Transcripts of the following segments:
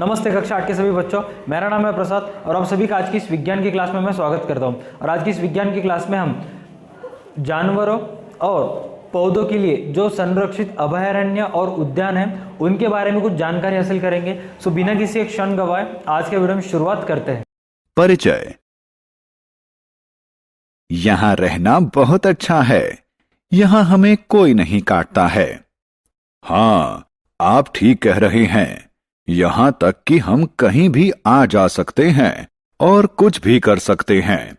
नमस्ते कक्षा 8 के सभी बच्चों, मेरा नाम है प्रसाद और आप सभी का आज की इस विज्ञान की क्लास में मैं स्वागत करता हूं। और आज की इस विज्ञान की क्लास में हम जानवरों और पौधों के लिए जो संरक्षित अभयारण्य और उद्यान हैं उनके बारे में कुछ जानकारी हासिल करेंगे। सो बिना किसी एक क्षण गवाए आज के वीडियो में शुरुआत करते हैं। परिचय। यहां रहना बहुत अच्छा है। यहां हमें कोई नहीं काटता है। हाँ, आप ठीक कह रहे हैं। यहां तक कि हम कहीं भी आ जा सकते हैं और कुछ भी कर सकते हैं।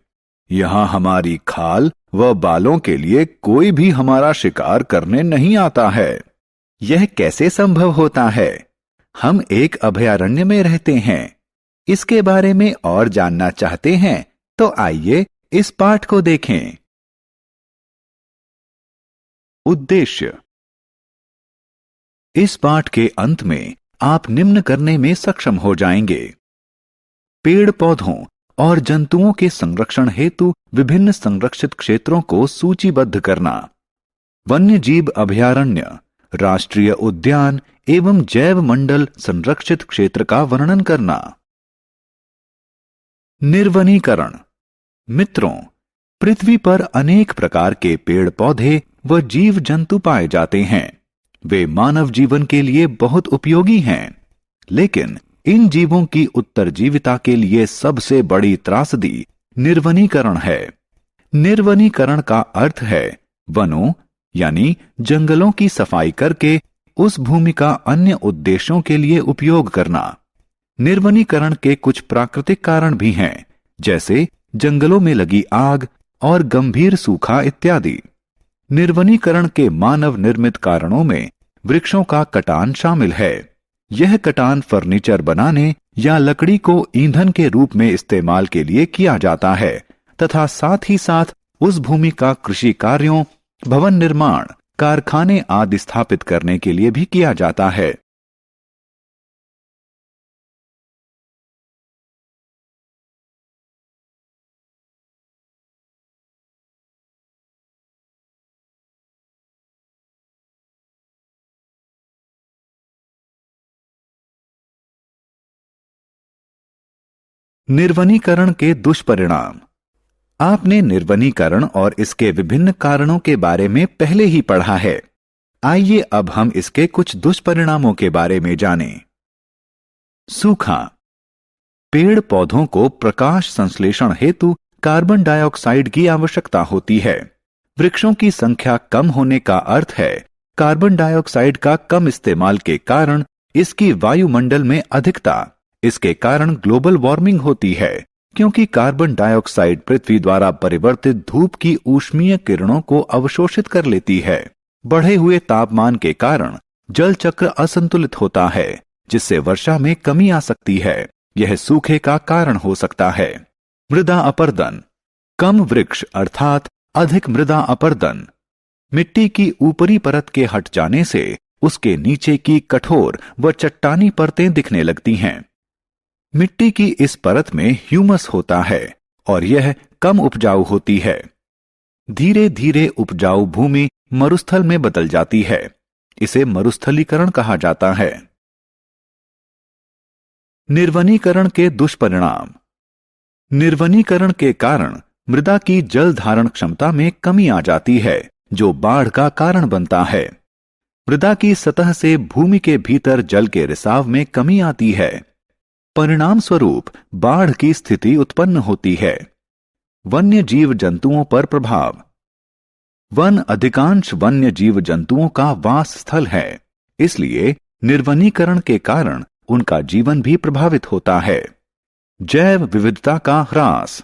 यहां हमारी खाल व बालों के लिए कोई भी हमारा शिकार करने नहीं आता है। यह कैसे संभव होता है? हम एक अभयारण्य में रहते हैं। इसके बारे में और जानना चाहते हैं तो आइए इस पाठ को देखें। उद्देश्य। इस पाठ के अंत में आप निम्न करने में सक्षम हो जाएंगे। पेड़ पौधों और जंतुओं के संरक्षण हेतु विभिन्न संरक्षित क्षेत्रों को सूचीबद्ध करना, वन्य जीव अभयारण्य, राष्ट्रीय उद्यान एवं जैव मंडल संरक्षित क्षेत्र का वर्णन करना। निर्वनीकरण। मित्रों, पृथ्वी पर अनेक प्रकार के पेड़ पौधे व जीव जंतु पाए जाते हैं। वे मानव जीवन के लिए बहुत उपयोगी हैं, लेकिन इन जीवों की उत्तरजीविता के लिए सबसे बड़ी त्रासदी निर्वनीकरण है। निर्वनीकरण का अर्थ है वनों यानी जंगलों की सफाई करके उस भूमि का अन्य उद्देश्यों के लिए उपयोग करना। निर्वनीकरण के कुछ प्राकृतिक कारण भी हैं, जैसे जंगलों में लगी आग और गंभीर सूखा इत्यादि। निर्वनीकरण के मानव निर्मित कारणों में वृक्षों का कटान शामिल है। यह कटान फर्नीचर बनाने या लकड़ी को ईंधन के रूप में इस्तेमाल के लिए किया जाता है तथा साथ ही साथ उस भूमि का कृषि कार्यों, भवन निर्माण, कारखाने आदि स्थापित करने के लिए भी किया जाता है। निर्वनीकरण के दुष्परिणाम। आपने निर्वनीकरण और इसके विभिन्न कारणों के बारे में पहले ही पढ़ा है। आइए अब हम इसके कुछ दुष्परिणामों के बारे में जानें। सूखा। पेड़ पौधों को प्रकाश संश्लेषण हेतु कार्बन डाइऑक्साइड की आवश्यकता होती है। वृक्षों की संख्या कम होने का अर्थ है कार्बन डाइऑक्साइड का कम इस्तेमाल के कारण इसकी वायुमंडल में अधिकता। इसके कारण ग्लोबल वार्मिंग होती है, क्योंकि कार्बन डाइऑक्साइड पृथ्वी द्वारा परिवर्तित धूप की ऊष्मीय किरणों को अवशोषित कर लेती है। बढ़े हुए तापमान के कारण जल चक्र असंतुलित होता है, जिससे वर्षा में कमी आ सकती है। यह सूखे का कारण हो सकता है। मृदा अपरदन। कम वृक्ष अर्थात अधिक मृदा अपरदन। मिट्टी की ऊपरी परत के हट जाने से उसके नीचे की कठोर व चट्टानी परतें दिखने लगती हैं। मिट्टी की इस परत में ह्यूमस होता है और यह कम उपजाऊ होती है। धीरे धीरे उपजाऊ भूमि मरुस्थल में बदल जाती है। इसे मरुस्थलीकरण कहा जाता है। निर्वनीकरण के दुष्परिणाम। निर्वनीकरण के कारण मृदा की जल धारण क्षमता में कमी आ जाती है, जो बाढ़ का कारण बनता है। मृदा की सतह से भूमि के भीतर जल के रिसाव में कमी आती है। परिणाम स्वरूप बाढ़ की स्थिति उत्पन्न होती है। वन्य जीव जंतुओं पर प्रभाव। वन अधिकांश वन्य जीव जंतुओं का वास स्थल है, इसलिए निर्वनीकरण के कारण उनका जीवन भी प्रभावित होता है। जैव विविधता का ह्रास।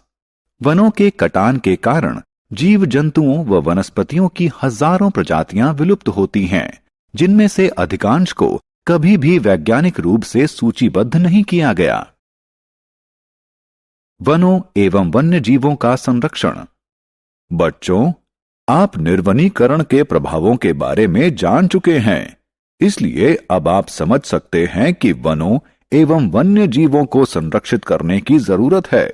वनों के कटान के कारण जीव जंतुओं व वनस्पतियों की हजारों प्रजातियां विलुप्त होती हैं, जिनमें से अधिकांश को कभी भी वैज्ञानिक रूप से सूचीबद्ध नहीं किया गया। वनों एवं वन्य जीवों का संरक्षण। बच्चों, आप निर्वनीकरण के प्रभावों के बारे में जान चुके हैं, इसलिए अब आप समझ सकते हैं कि वनों एवं वन्य जीवों को संरक्षित करने की जरूरत है।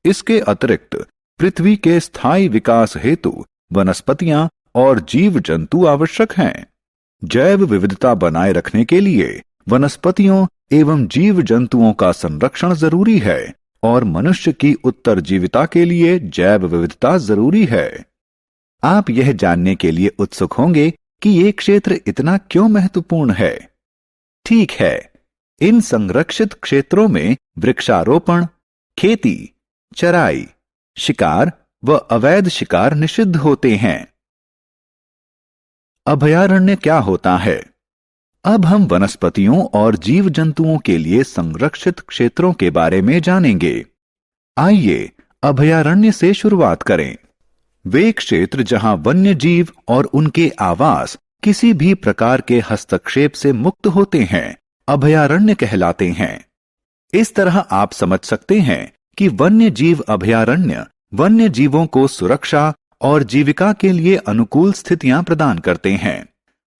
इसके अतिरिक्त पृथ्वी के स्थायी विकास हेतु वनस्पतियां और जीव जंतु आवश्यक हैं। जैव विविधता बनाए रखने के लिए वनस्पतियों एवं जीव जंतुओं का संरक्षण जरूरी है और मनुष्य की उत्तरजीविता के लिए जैव विविधता जरूरी है। आप यह जानने के लिए उत्सुक होंगे कि ये क्षेत्र इतना क्यों महत्वपूर्ण है। ठीक है, इन संरक्षित क्षेत्रों में वृक्षारोपण, खेती, चराई, शिकार व अवैध शिकार निषिद्ध होते हैं। अभयारण्य क्या होता है? अब हम वनस्पतियों और जीव जंतुओं के लिए संरक्षित क्षेत्रों के बारे में जानेंगे। आइए अभयारण्य से शुरुआत करें। वे क्षेत्र जहां वन्य जीव और उनके आवास किसी भी प्रकार के हस्तक्षेप से मुक्त होते हैं, अभयारण्य कहलाते हैं। इस तरह आप समझ सकते हैं कि वन्य जीव अभयारण्य वन्य जीवों को सुरक्षा और जीविका के लिए अनुकूल स्थितियां प्रदान करते हैं।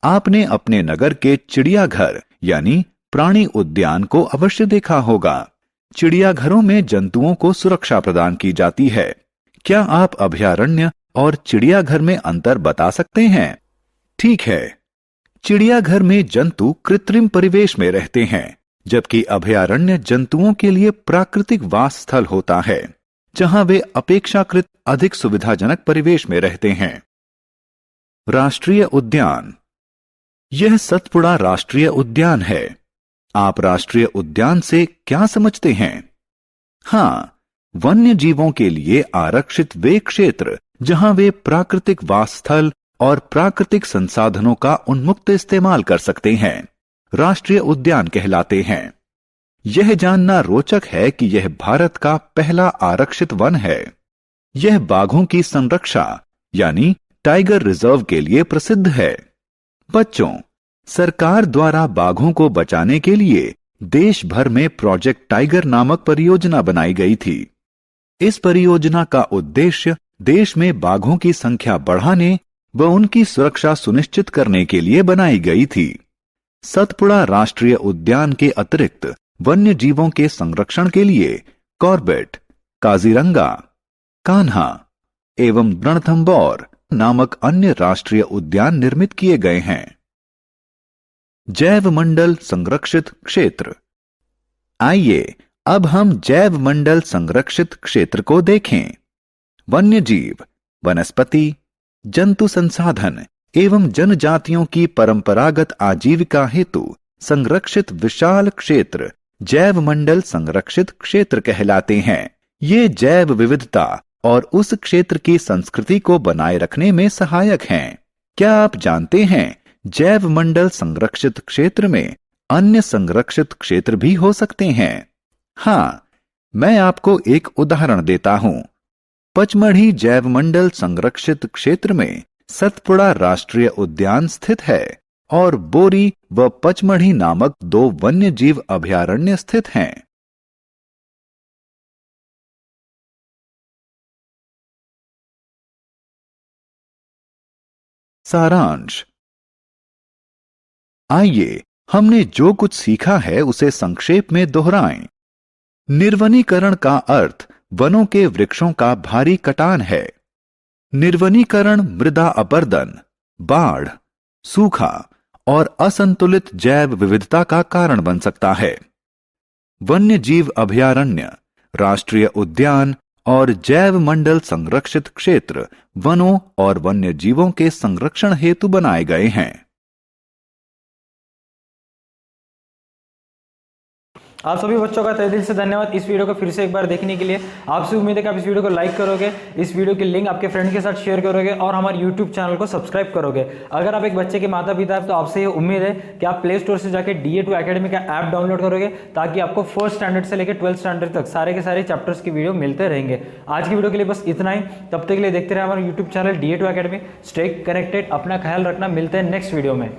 आपने अपने नगर के चिड़ियाघर यानी प्राणी उद्यान को अवश्य देखा होगा। चिड़ियाघरों में जंतुओं को सुरक्षा प्रदान की जाती है। क्या आप अभयारण्य और चिड़ियाघर में अंतर बता सकते हैं? ठीक है, चिड़ियाघर में जंतु कृत्रिम परिवेश में रहते हैं, जबकि अभयारण्य जंतुओं के लिए प्राकृतिक वास स्थल होता है, जहां वे अपेक्षाकृत अधिक सुविधाजनक परिवेश में रहते हैं। राष्ट्रीय उद्यान। यह सतपुड़ा राष्ट्रीय उद्यान है। आप राष्ट्रीय उद्यान से क्या समझते हैं? हाँ, वन्य जीवों के लिए आरक्षित वे क्षेत्र जहां वे प्राकृतिक वास स्थल और प्राकृतिक संसाधनों का उन्मुक्त इस्तेमाल कर सकते हैं, राष्ट्रीय उद्यान कहलाते हैं। यह जानना रोचक है कि यह भारत का पहला आरक्षित वन है। यह बाघों की संरक्षा यानी टाइगर रिजर्व के लिए प्रसिद्ध है। बच्चों, सरकार द्वारा बाघों को बचाने के लिए देश भर में प्रोजेक्ट टाइगर नामक परियोजना बनाई गई थी। इस परियोजना का उद्देश्य देश में बाघों की संख्या बढ़ाने व उनकी सुरक्षा सुनिश्चित करने के लिए बनाई गई थी। सतपुड़ा राष्ट्रीय उद्यान के अतिरिक्त वन्य जीवों के संरक्षण के लिए कॉर्बेट, काजीरंगा, कान्हा एवं रणथंबोर नामक अन्य राष्ट्रीय उद्यान निर्मित किए गए हैं। जैव मंडल संरक्षित क्षेत्र। आइए अब हम जैव मंडल संरक्षित क्षेत्र को देखें। वन्य जीव, वनस्पति, जंतु संसाधन एवं जनजातियों की परंपरागत आजीविका हेतु संरक्षित विशाल क्षेत्र जैव मंडल संरक्षित क्षेत्र कहलाते हैं। ये जैव विविधता और उस क्षेत्र की संस्कृति को बनाए रखने में सहायक हैं। क्या आप जानते हैं, जैव मंडल संरक्षित क्षेत्र में अन्य संरक्षित क्षेत्र भी हो सकते हैं? हाँ, मैं आपको एक उदाहरण देता हूं। पचमढ़ी जैव मंडल संरक्षित क्षेत्र में सतपुड़ा राष्ट्रीय उद्यान स्थित है और बोरी व पचमढ़ी नामक 2 वन्य जीव अभयारण्य स्थित हैं। सारांश। आइए हमने जो कुछ सीखा है उसे संक्षेप में दोहराएं। निर्वनीकरण का अर्थ वनों के वृक्षों का भारी कटान है। निर्वनीकरण मृदा अपरदन, बाढ़, सूखा और असंतुलित जैव विविधता का कारण बन सकता है। वन्य जीव अभयारण्य, राष्ट्रीय उद्यान और जैव मंडल संरक्षित क्षेत्र वनों और वन्य जीवों के संरक्षण हेतु बनाए गए हैं। आप सभी बच्चों का तहे दिल से धन्यवाद इस वीडियो को फिर से एक बार देखने के लिए। आपसे उम्मीद है कि आप इस वीडियो को लाइक करोगे, इस वीडियो की लिंक आपके फ्रेंड के साथ शेयर करोगे और हमारे यूट्यूब चैनल को सब्सक्राइब करोगे। अगर आप एक बच्चे के माता पिता हैं तो आपसे ये उम्मीद है कि आप प्ले स्टोर से जाकर DA2 अकेडमी का ऐप डाउनलोड करोगे, ताकि आपको 4th स्टैंडर्ड से लेकर 12th स्टैंडर्ड तक सारे के सारे चैप्टर्स की वीडियो मिलते रहेंगे। आज की वीडियो के लिए बस इतना ही। तब तक के लिए देखते रहे हमारा YouTube channel DA2 academy. Stay connected, अपना ख्याल रखना। मिलते हैं नेक्स्ट वीडियो में।